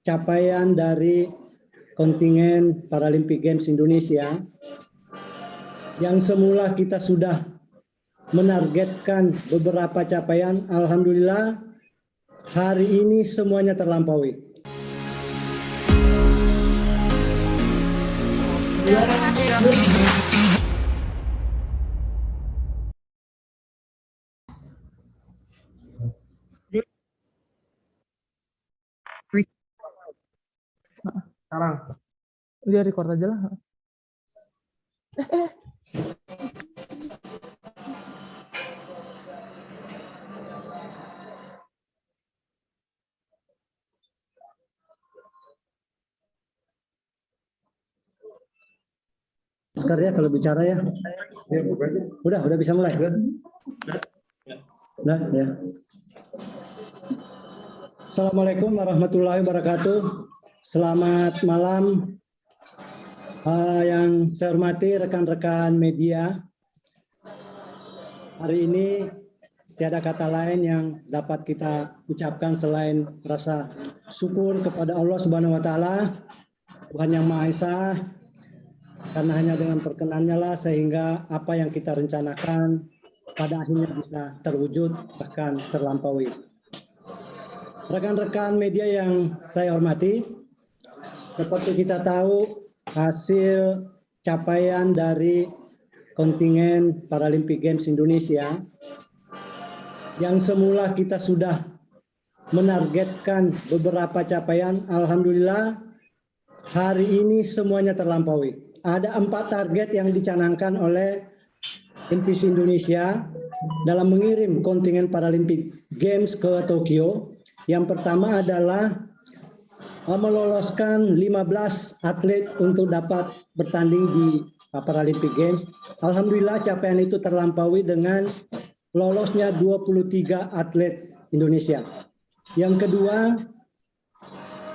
capaian dari kontingen Paralimpik Games Indonesia yang semula kita sudah menargetkan beberapa capaian, alhamdulillah hari ini semuanya terlampaui. Sekarang udah record aja lah. Sekarang ya kalau bicara ya. Udah bisa mulai. Udah ya. Assalamualaikum warahmatullahi wabarakatuh. Selamat malam yang saya hormati rekan-rekan media. Hari ini tiada kata lain yang dapat kita ucapkan selain rasa syukur kepada Allah Subhanahu wa taala, Tuhan yang Maha Esa, karena hanya dengan perkenannya lah sehingga apa yang kita rencanakan pada akhirnya bisa terwujud bahkan terlampaui. Rekan-rekan media yang saya hormati, seperti kita tahu hasil capaian dari kontingen Paralimpik Games Indonesia yang semula kita sudah menargetkan beberapa capaian, alhamdulillah hari ini semuanya terlampaui. Ada 4 target yang dicanangkan oleh NPC Indonesia dalam mengirim kontingen Paralimpik Games ke Tokyo. Yang pertama adalah meloloskan 15 atlet untuk dapat bertanding di Paralimpik Games. Alhamdulillah capaian itu terlampaui dengan lolosnya 23 atlet Indonesia. Yang kedua,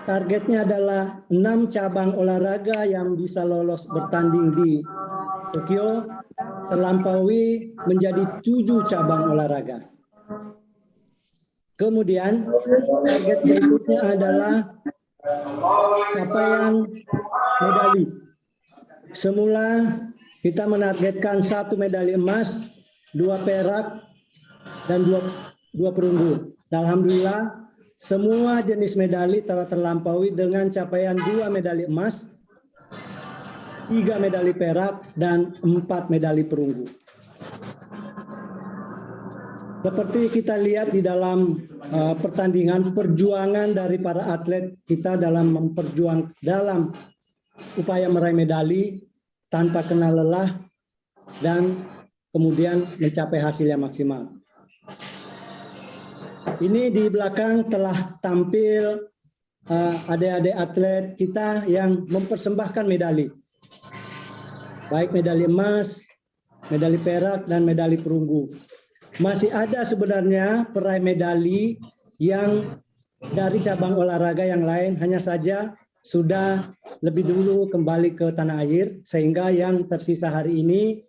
targetnya adalah 6 cabang olahraga yang bisa lolos bertanding di Tokyo, terlampaui menjadi 7 cabang olahraga. Kemudian target berikutnya adalah capaian medali. Semula kita menargetkan 1 medali emas, 2 perak, dan 2 perunggu. Alhamdulillah semua jenis medali telah terlampaui dengan capaian 2 medali emas, 3 medali perak, dan 4 medali perunggu. Seperti kita lihat di dalam pertandingan, perjuangan dari para atlet kita dalam upaya meraih medali tanpa kenal lelah dan kemudian mencapai hasil yang maksimal. Ini di belakang telah tampil adik-adik atlet kita yang mempersembahkan medali, baik medali emas, medali perak, dan medali perunggu. Masih ada sebenarnya peraih medali yang dari cabang olahraga yang lain, hanya saja sudah lebih dulu kembali ke tanah air, sehingga yang tersisa hari ini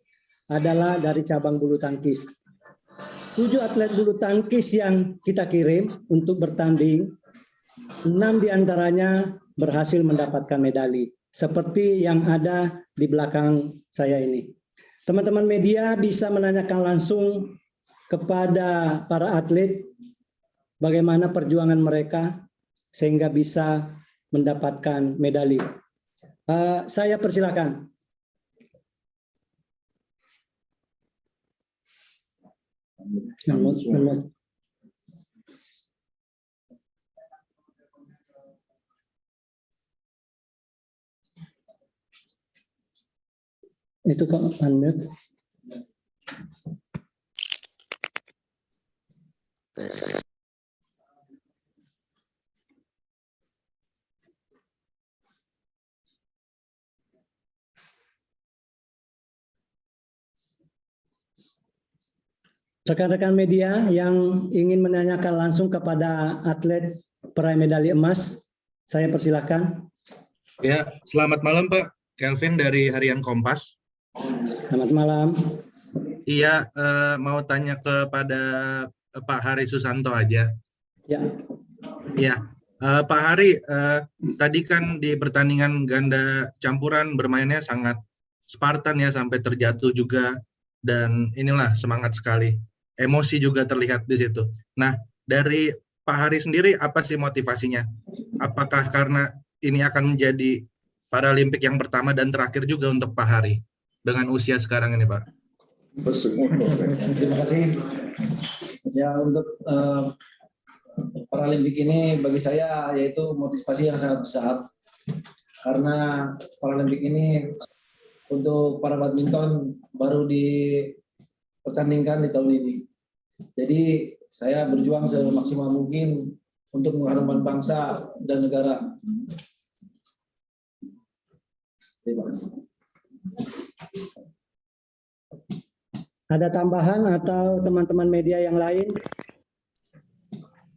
adalah dari cabang bulu tangkis. 7 atlet bulu tangkis yang kita kirim untuk bertanding, 6 diantaranya berhasil mendapatkan medali, seperti yang ada di belakang saya ini. Teman-teman media bisa menanyakan langsung kepada para atlet bagaimana perjuangan mereka sehingga bisa mendapatkan medali. Saya persilakan. Itu kok Anda. Rekan-rekan media yang ingin menanyakan langsung kepada atlet peraih medali emas, saya persilahkan. Ya, selamat malam Pak. Kelvin dari Harian Kompas. Selamat malam. Iya, mau tanya kepada Pak Hari Susanto aja. Ya. Iya, Pak Hari, tadi kan di pertandingan ganda campuran bermainnya sangat Spartan ya, sampai terjatuh juga, dan inilah semangat sekali. Emosi juga terlihat di situ. Nah, dari Pak Hari sendiri apa sih motivasinya? Apakah karena ini akan menjadi Paralimpik yang pertama dan terakhir juga untuk Pak Hari dengan usia sekarang ini, Pak? Terima kasih. Ya, untuk Paralimpik ini bagi saya yaitu motivasi yang sangat besar, karena Paralimpik ini untuk para badminton baru dipertandingkan di tahun ini. Jadi saya berjuang semaksimal mungkin untuk mengharumkan bangsa dan negara. Terima kasih. Ada tambahan atau teman-teman media yang lain?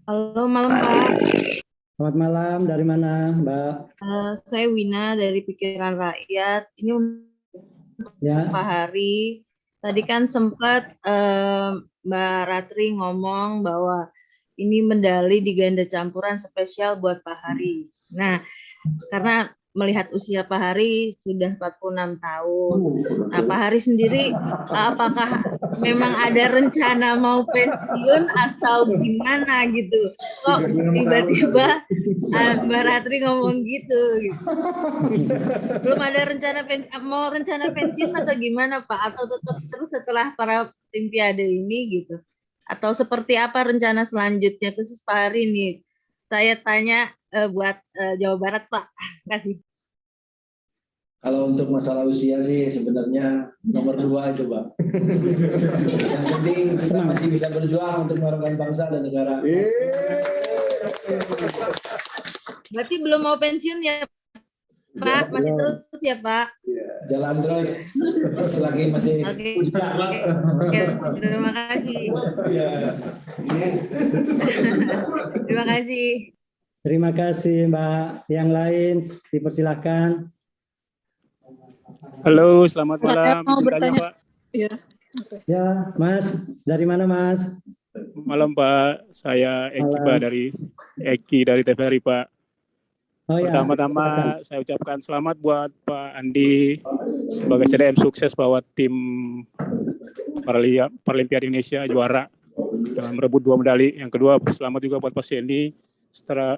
Halo, malam Pak. Selamat malam, dari mana Mbak? Saya Wina dari Pikiran Rakyat. Ini Ya, Pak Hari. Tadi kan sempat Mbak Ratri ngomong bahwa ini medali di ganda campuran spesial buat Pak Hari. Nah, karena melihat usia Pak Hari sudah 46 tahun. Nah, Pak Hari sendiri apakah memang ada rencana mau pensiun atau gimana gitu? Kok tiba-tiba Mbak Ratri ngomong gitu. Belum ada rencana mau rencana pensiun atau gimana Pak? Atau tetap terus setelah para Olimpiade ini gitu? Atau seperti apa rencana selanjutnya khusus Pak Hari nih? Saya tanya buat Jawa Barat Pak. Kasih. Kalau untuk masalah usia sih sebenarnya nomor 2 itu, Pak. Yang penting kita masih bisa berjuang untuk mengharumkan bangsa dan negara. Berarti belum mau pensiun ya Pak? Masih terus ya Pak? Jalan terus selagi masih Oke. bisa. Oke. Terima kasih. Terima kasih. terima kasih Mbak. Yang lain dipersilakan. Halo, selamat malam. Saya mau Izin tanya, bertanya. Pak. Iya. Ya, Mas, dari mana Mas? Malam Pak, saya Malam. Eki dari TVRI Pak. Oh ya, Pertama-tama silakan. saya ucapkan selamat buat Pak Andi sebagai CDM sukses bawa tim Paralimpiade Indonesia juara dengan merebut 2 medali. Yang kedua, selamat juga buat Pak Sendi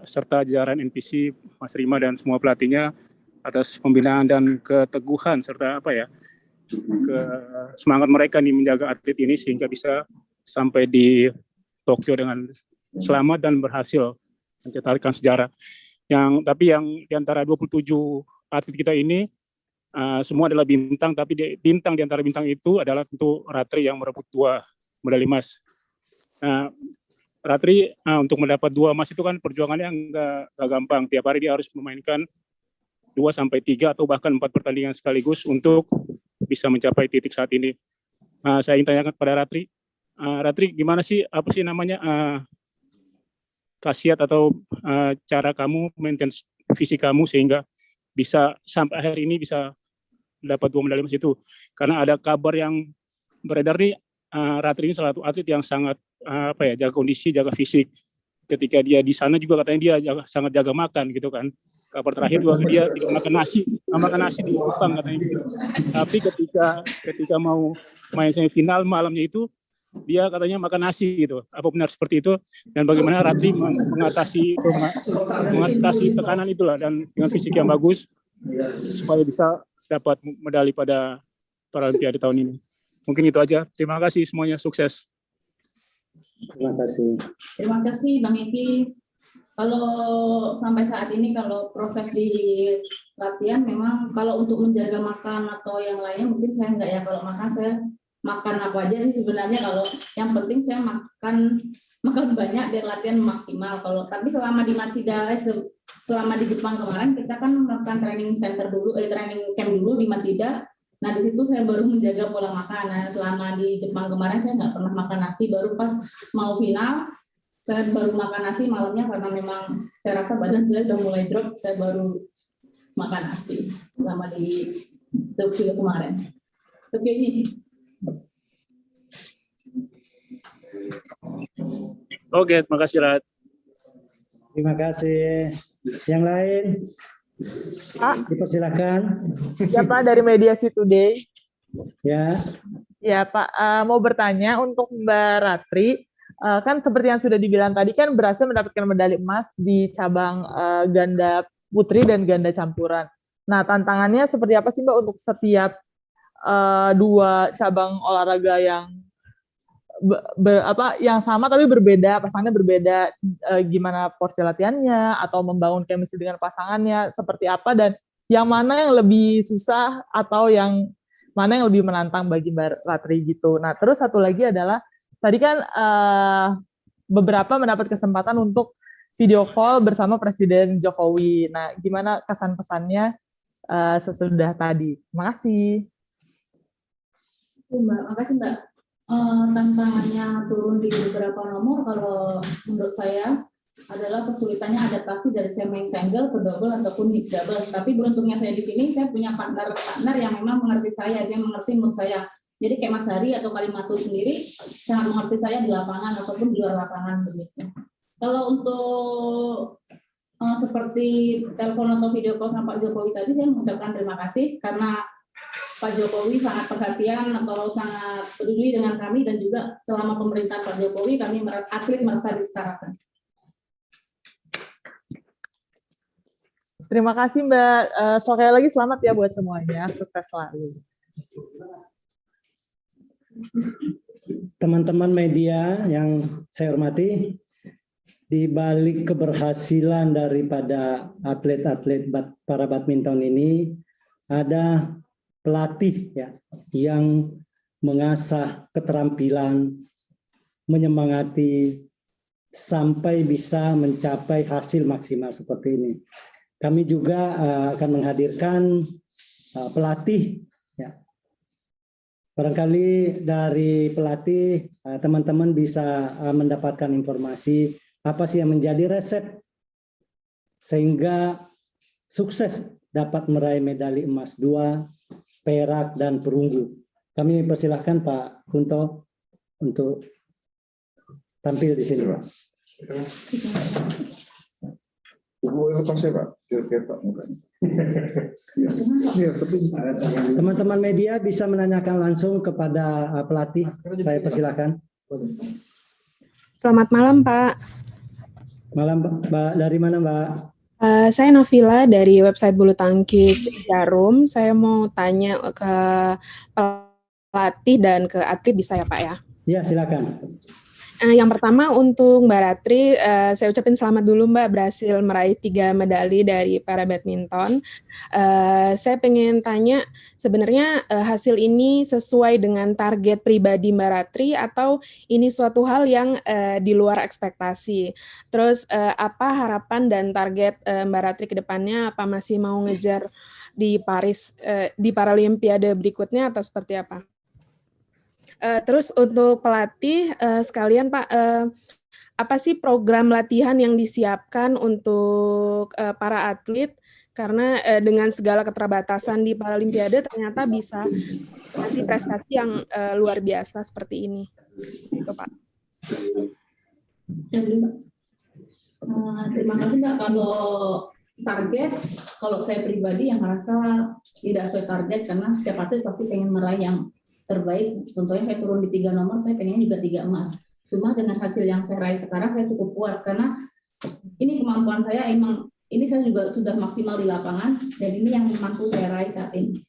serta jajaran NPC, Mas Rima dan semua pelatihnya atas pembinaan dan keteguhan serta semangat mereka nih menjaga atlet ini sehingga bisa sampai di Tokyo dengan selamat dan berhasil mencetakkan sejarah. Tapi yang di antara 27 atlet kita ini semua adalah bintang, tapi bintang di antara bintang itu adalah tentu Ratri yang merebut 2 medali emas. Ratri untuk mendapat 2 emas itu kan perjuangannya nggak gampang. Tiap hari dia harus memainkan 2-3 atau bahkan 4 pertandingan sekaligus untuk bisa mencapai titik saat ini. Saya ingin tanyakan kepada Ratri. Ratri, gimana sih, apa sih namanya khasiat atau cara kamu maintain fisik kamu sehingga bisa sampai akhir ini bisa dapat 2 medali emas itu? Karena ada kabar yang beredar nih, Ratri ini salah satu atlet yang sangat jaga kondisi, jaga fisik. Ketika dia di sana juga katanya dia sangat jaga makan gitu kan. Kabar terakhir juga dia tidak makan nasi di Jepang katanya gitu. Tapi ketika mau main semifinal malamnya itu dia katanya makan nasi gitu. Apa benar seperti itu? Dan bagaimana Ratri mengatasi tekanan itulah dan dengan fisik yang bagus supaya bisa dapat medali pada Paralimpiade tahun ini. Mungkin itu aja. Terima kasih semuanya, sukses. Terima kasih. Terima kasih Bang Eki. Kalau sampai saat ini kalau proses di latihan memang kalau untuk menjaga makan atau yang lainnya mungkin saya enggak ya. Kalau makan saya makan apa aja sih sebenarnya, kalau yang penting saya makan banyak biar latihan maksimal. Kalau tapi selama di Matsuda selama di Jepang kemarin kita kan melakukan training camp dulu di Matsuda. Nah di situ saya baru menjaga pola makan. Nah selama di Jepang kemarin saya nggak pernah makan nasi, baru pas mau final saya baru makan nasi malamnya karena memang saya rasa badan saya udah mulai drop, saya baru makan nasi selama di Tokyo kemarin. Oke ini. Oke, terima kasih Rat. Terima kasih. Yang lain, Pak, dipersilakan. ya Pak dari Mediasi Today. Ya, Ya Pak, mau bertanya untuk Mbak Ratri, kan seperti yang sudah dibilang tadi kan berhasil mendapatkan medali emas di cabang ganda putri dan ganda campuran. Nah, tantangannya seperti apa sih Mbak untuk setiap dua cabang olahraga yang yang sama tapi berbeda, pasangannya berbeda, gimana porsi latihannya atau membangun chemistry dengan pasangannya seperti apa, dan yang mana yang lebih susah atau yang mana yang lebih menantang bagi Mbak Ratri gitu. Nah, terus satu lagi adalah tadi kan beberapa mendapat kesempatan untuk video call bersama Presiden Jokowi. Nah, gimana kesan pesannya sesudah tadi? Terima kasih. Mbak, makasih Mbak. Tantangannya turun di beberapa nomor kalau menurut saya adalah kesulitannya adaptasi dari semi single ke double ataupun mixed double. Tapi beruntungnya saya di sini saya punya partner yang memang mengerti saya mengerti mood saya. Jadi kayak Mas Hari atau Kalimatul sendiri sangat mengerti saya di lapangan ataupun di luar lapangan begitu. Kalau untuk seperti telepon atau video call sama Pak Jokowi tadi, saya mengucapkan terima kasih karena Pak Jokowi sangat perhatian atau sangat peduli dengan kami, dan juga selama pemerintahan Pak Jokowi kami atlet merasa disetarakan. Terima kasih Mbak. Sekali lagi selamat ya buat semuanya. Sukses selalu. teman-teman media yang saya hormati, di balik keberhasilan daripada atlet-atlet para badminton ini ada pelatih ya yang mengasah keterampilan, menyemangati sampai bisa mencapai hasil maksimal seperti ini. Kami juga akan menghadirkan pelatih ya. Barangkali dari pelatih teman-teman bisa mendapatkan informasi apa sih yang menjadi resep sehingga sukses dapat meraih medali emas 2, perak, dan perunggu. Kami persilahkan Pak Kunto untuk tampil di sini, Pak. Teman-teman media bisa menanyakan langsung kepada pelatih. Saya persilahkan. Selamat malam, Pak. Malam, Mbak. Dari mana, Mbak? Saya Novila dari website Bulu Tangkis Jarum. Saya mau tanya ke pelatih dan ke atlet, bisa ya Pak ya? Ya, silakan. Yang pertama untuk Mbak Ratri, saya ucapin selamat dulu Mbak berhasil meraih 3 medali dari para badminton. Saya pengen tanya sebenarnya hasil ini sesuai dengan target pribadi Mbak Ratri atau ini suatu hal yang di luar ekspektasi? Terus apa harapan dan target Mbak Ratri ke depannya? Apa masih mau ngejar di Paris di Paralimpiade berikutnya atau seperti apa? Terus untuk pelatih sekalian Pak, apa sih program latihan yang disiapkan untuk para atlet? Karena dengan segala keterbatasan di Paralimpiade ternyata bisa kasih prestasi yang luar biasa seperti ini. Itu Pak. Terima kasih Mbak. Kalau target, kalau saya pribadi yang merasa tidak sesuai target karena setiap atlet pasti pengen meraih yang terbaik. Contohnya saya turun di 3 nomor, saya pengen juga 3 emas. Cuma dengan hasil yang saya raih sekarang saya cukup puas karena ini kemampuan saya, emang ini saya juga sudah maksimal di lapangan dan ini yang mampu saya raih saat ini.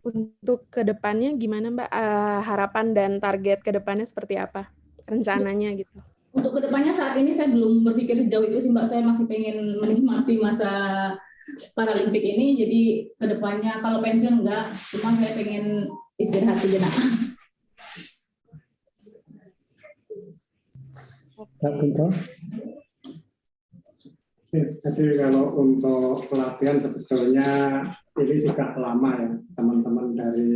Untuk kedepannya gimana Mbak? Harapan dan target kedepannya seperti apa? Rencananya gitu. Untuk kedepannya saat ini saya belum berpikir sejauh itu sih Mbak. Saya masih pengen menikmati masa Paralimpik ini, jadi kedepannya kalau pensiun enggak, cuma saya pengen istirahat sejenak. Pak Kunto. Jadi kalau untuk pelatihan sebetulnya ini sudah lama ya, teman-teman dari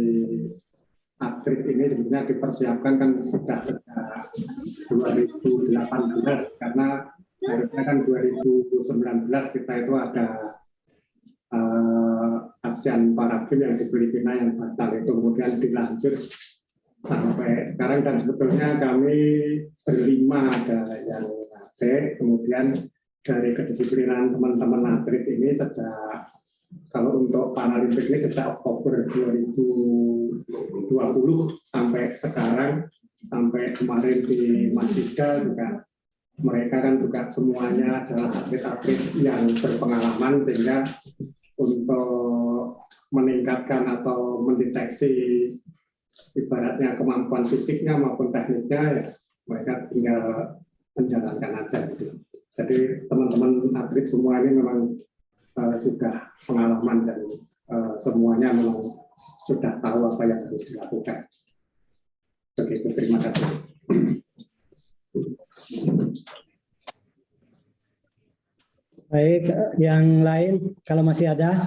atlet ini sebenarnya dipersiapkan kan sudah sejak 2018 karena harusnya kan 2019 kita itu ada ASEAN Para Games yang di Filipina yang batal itu, kemudian dilanjut sampai sekarang, dan sebetulnya kami berlima, ada yang AC, kemudian dari kedisiplinan teman-teman atlet ini sejak, kalau untuk Paralimpik ini sejak Oktober 2020 sampai sekarang, sampai kemarin di Masjidka juga, mereka kan juga semuanya adalah atlet-atlet yang berpengalaman, sehingga untuk meningkatkan atau mendeteksi ibaratnya kemampuan fisiknya maupun tekniknya, ya mereka tinggal menjalankan aja gitu. Jadi teman-teman atlet semua ini memang sudah pengalaman dan semuanya memang sudah tahu apa yang harus dilakukan. Begitu, terima kasih. Baik, yang lain kalau masih ada,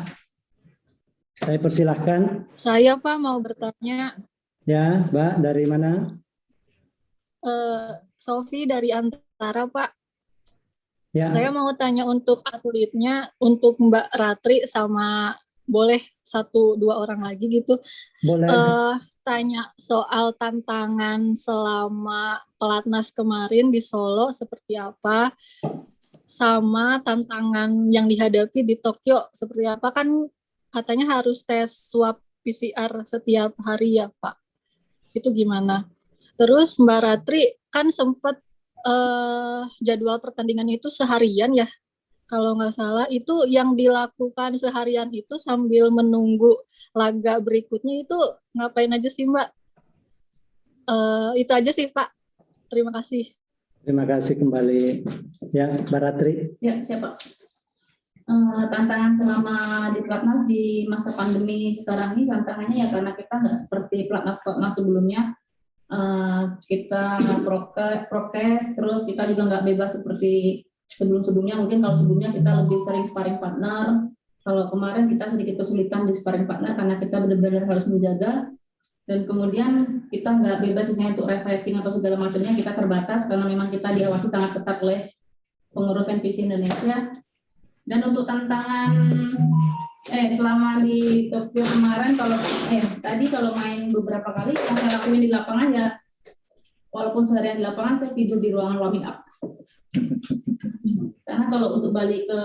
saya persilahkan. Saya Pak mau bertanya. Ya, Mbak, dari mana? Sofi dari Antara Pak. Ya. Saya mau tanya untuk atletnya, untuk Mbak Ratri sama boleh 1-2 orang lagi gitu. Boleh. Tanya soal tantangan selama Pelatnas kemarin di Solo seperti apa, sama tantangan yang dihadapi di Tokyo seperti apa, kan katanya harus tes swab PCR setiap hari ya Pak. Itu gimana? Terus Mbak Ratri kan sempat jadwal pertandingan itu seharian ya, kalau nggak salah. Itu yang dilakukan seharian itu sambil menunggu laga berikutnya itu ngapain aja sih Mbak? Itu aja sih Pak. Terima kasih. Terima kasih kembali. Ya, Mbak Ratri. Ya, siapa? Tantangan selama di Pelatnas di masa pandemi sekarang ini, tantangannya ya karena kita nggak seperti Pelatnas sebelumnya. Kita prokes, terus kita juga nggak bebas seperti sebelum-sebelumnya. Mungkin kalau sebelumnya kita lebih sering sparring partner, kalau kemarin kita sedikit kesulitan di sparring partner karena kita benar-benar harus menjaga, dan kemudian kita nggak bebas misalnya untuk refreshing atau segala macamnya, kita terbatas karena memang kita diawasi sangat ketat oleh pengurus NPC Indonesia. Dan untuk tantangan selama di Tokyo kemarin, kalau tadi kalau main beberapa kali, yang saya lakuin di lapangan ya, walaupun seharian di lapangan, saya tidur di ruangan warming up. Karena kalau untuk balik ke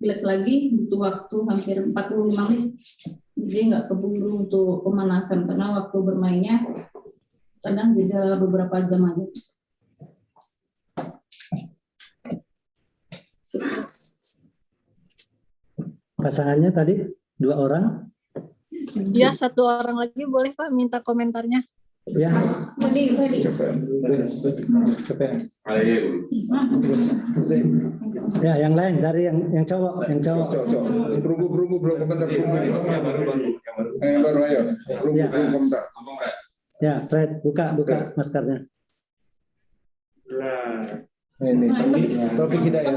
village lagi butuh waktu hampir 45 menit, jadi nggak keburu untuk pemanasan karena waktu bermainnya kadang bisa beberapa jam aja. Pasangannya tadi 2 orang? Ya, 1 orang lagi boleh Pak minta komentarnya. Ya. Ya, yang lain dari yang cowok, Perunggu belum komentar. Baru ayo. Belum komentar. Ya, Fred, buka maskernya. Ini Taufik Hidayat.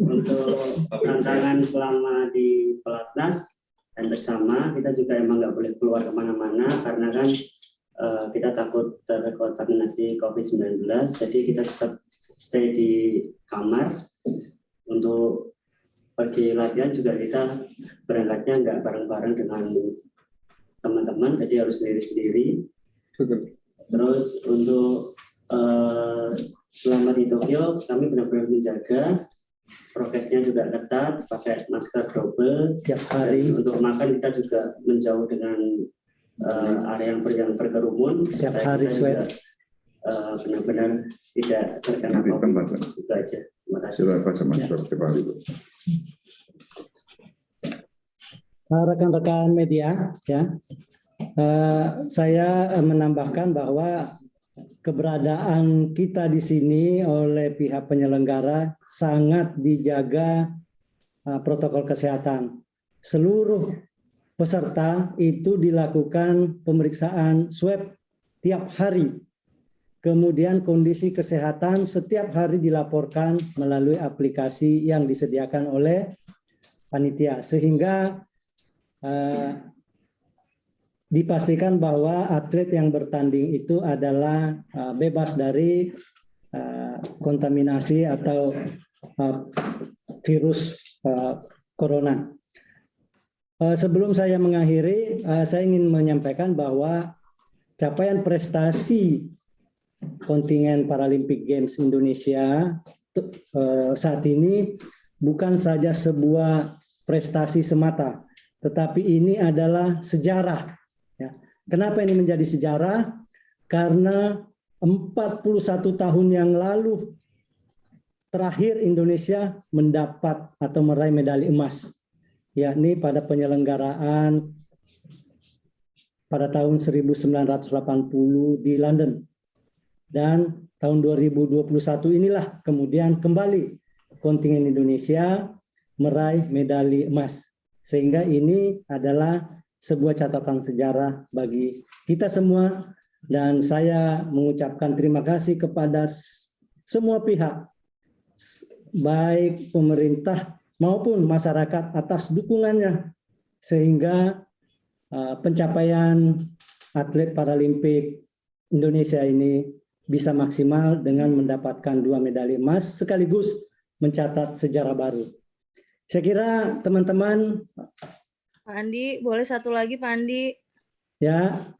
Untuk tantangan selama di Pelatnas dan bersama, kita juga emang nggak boleh keluar kemana-mana karena kan kita takut terkontaminasi COVID-19, jadi kita tetap stay di kamar. Untuk pergi latihan juga kita berangkatnya nggak bareng-bareng dengan teman-teman, jadi harus sendiri-sendiri. Terus untuk selama di Tokyo kami benar-benar menjaga prokesnya juga ketat, pakai masker double tiap hari. Untuk makan kita juga menjauh dengan area yang berkerumun. Tiap hari swab. Benar-benar tidak terkena COVID. Itu aja. Terima kasih. Rekan-rekan media, ya. Saya menambahkan bahwa keberadaan kita di sini oleh pihak penyelenggara sangat dijaga protokol kesehatan. Seluruh peserta itu dilakukan pemeriksaan swab tiap hari. Kemudian kondisi kesehatan setiap hari dilaporkan melalui aplikasi yang disediakan oleh panitia, sehingga dipastikan bahwa atlet yang bertanding itu adalah bebas dari kontaminasi atau virus corona. sebelum saya mengakhiri, saya ingin menyampaikan bahwa capaian prestasi kontingen Paralimpik Games Indonesia saat ini bukan saja sebuah prestasi semata, tetapi ini adalah sejarah. Ya. Kenapa ini menjadi sejarah? Karena 41 tahun yang lalu terakhir Indonesia mendapat atau meraih medali emas, yakni pada penyelenggaraan pada tahun 1980 di London. Dan tahun 2021 inilah kemudian kembali kontingen Indonesia meraih medali emas. Sehingga ini adalah sebuah catatan sejarah bagi kita semua. Dan saya mengucapkan terima kasih kepada semua pihak, baik pemerintah maupun masyarakat atas dukungannya. Sehingga pencapaian atlet Paralimpik Indonesia ini bisa maksimal dengan mendapatkan 2 medali emas sekaligus mencatat sejarah baru. Saya kira teman-teman. Pak Andi, boleh satu lagi Pak Andi? Ya.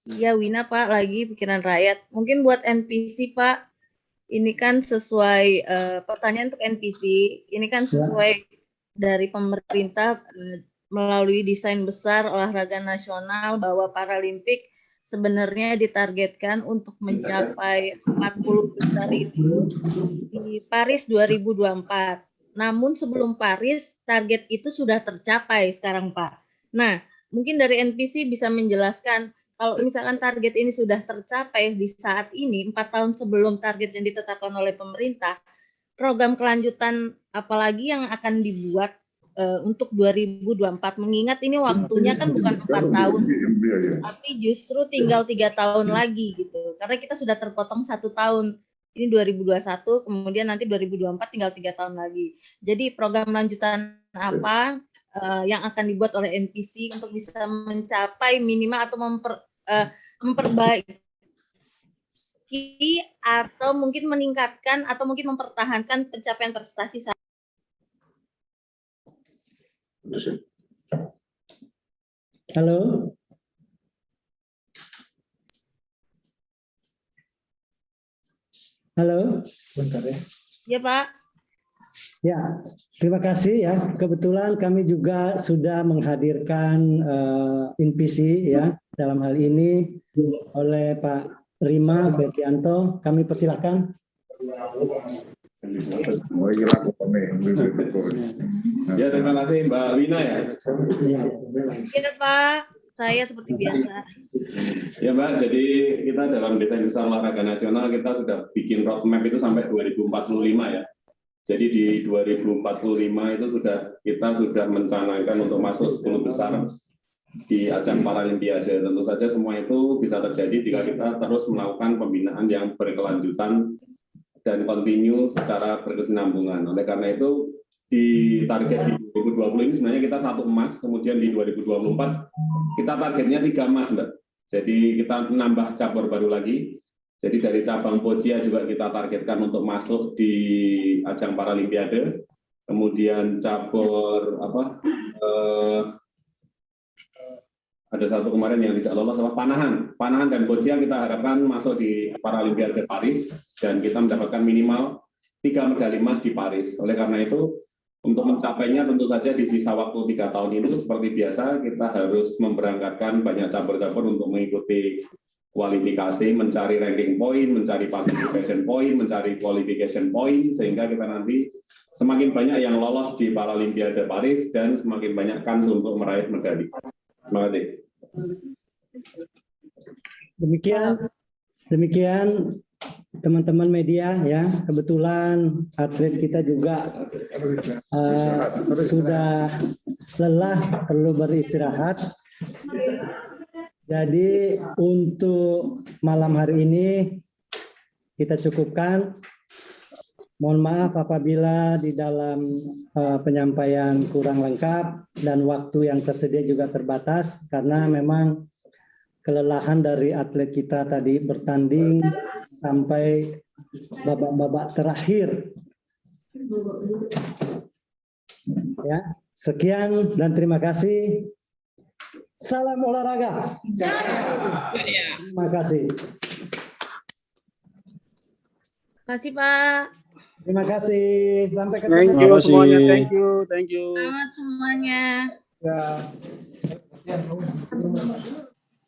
Iya Wina Pak, lagi Pikiran Rakyat. Mungkin buat NPC Pak, ini kan sesuai pertanyaan untuk NPC, ini kan sesuai dari pemerintah melalui desain besar olahraga nasional bahwa Paralimpik sebenarnya ditargetkan untuk mencapai 40 besar itu di Paris 2024. Namun sebelum Paris, target itu sudah tercapai sekarang, Pak. Nah, mungkin dari NPC bisa menjelaskan, kalau misalkan target ini sudah tercapai di saat ini, 4 tahun sebelum target yang ditetapkan oleh pemerintah, program kelanjutan apalagi yang akan dibuat untuk 2024, mengingat ini waktunya kan bukan 4 tahun, tapi justru tinggal 3 tahun lagi gitu, karena kita sudah terpotong 1 tahun, ini 2021, kemudian nanti 2024 tinggal 3 tahun lagi. Jadi program lanjutan apa yang akan dibuat oleh NPC untuk bisa mencapai minimal atau memperbaiki atau mungkin meningkatkan atau mungkin mempertahankan pencapaian prestasi saat. Halo. Halo. Bentar ya. Ya Pak. Ya, terima kasih ya. Kebetulan kami juga sudah menghadirkan NPC ya dalam hal ini oleh Pak Rima Berdianto. Kami persilahkan. Ya, terima kasih Mbak Wina ya. Iya Pak, saya seperti biasa. Ya Mbak, jadi kita dalam desain besar olahraga nasional kita sudah bikin roadmap itu sampai 2045 ya. Jadi di 2045 itu kita sudah mencanangkan untuk masuk 10 besar di ajang Paralimpiade. Tentu saja semua itu bisa terjadi jika kita terus melakukan pembinaan yang berkelanjutan dan kontinu secara berkesinambungan. Oleh karena itu di target di 2020 ini sebenarnya kita 1 emas, kemudian di 2024 kita targetnya 3 emas, Mbak. Jadi kita nambah cabur baru lagi. Jadi dari cabang Boccia juga kita targetkan untuk masuk di ajang Paralimpiade. Kemudian cabur ada satu kemarin yang tidak lolos Panahan dan Boccia kita harapkan masuk di Paralimpiade Paris dan kita mendapatkan minimal 3 medali emas di Paris. Oleh karena itu untuk mencapainya tentu saja di sisa waktu 3 tahun itu seperti biasa kita harus memberangkatkan banyak cabur-cabur untuk mengikuti kualifikasi, mencari ranking point, mencari participation point, mencari qualification point, sehingga kita nanti semakin banyak yang lolos di Paralimpiade Paris dan semakin banyak kans untuk meraih medali. Terima kasih. Demikian teman-teman media ya, kebetulan atlet kita juga sudah lelah, perlu beristirahat. Jadi untuk malam hari ini kita cukupkan. Mohon maaf apabila di dalam penyampaian kurang lengkap dan waktu yang tersedia juga terbatas karena memang kelelahan dari atlet kita tadi bertanding sampai babak-babak terakhir. Ya, sekian dan terima kasih. Salam olahraga. Terima kasih. Kasih Pak. Terima kasih. Sampai ketemu. Thank you semuanya. Thank you. Selamat semuanya.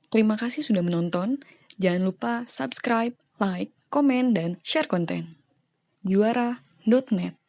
Terima kasih sudah menonton. Jangan lupa subscribe, like, komen, dan share konten. Juara.net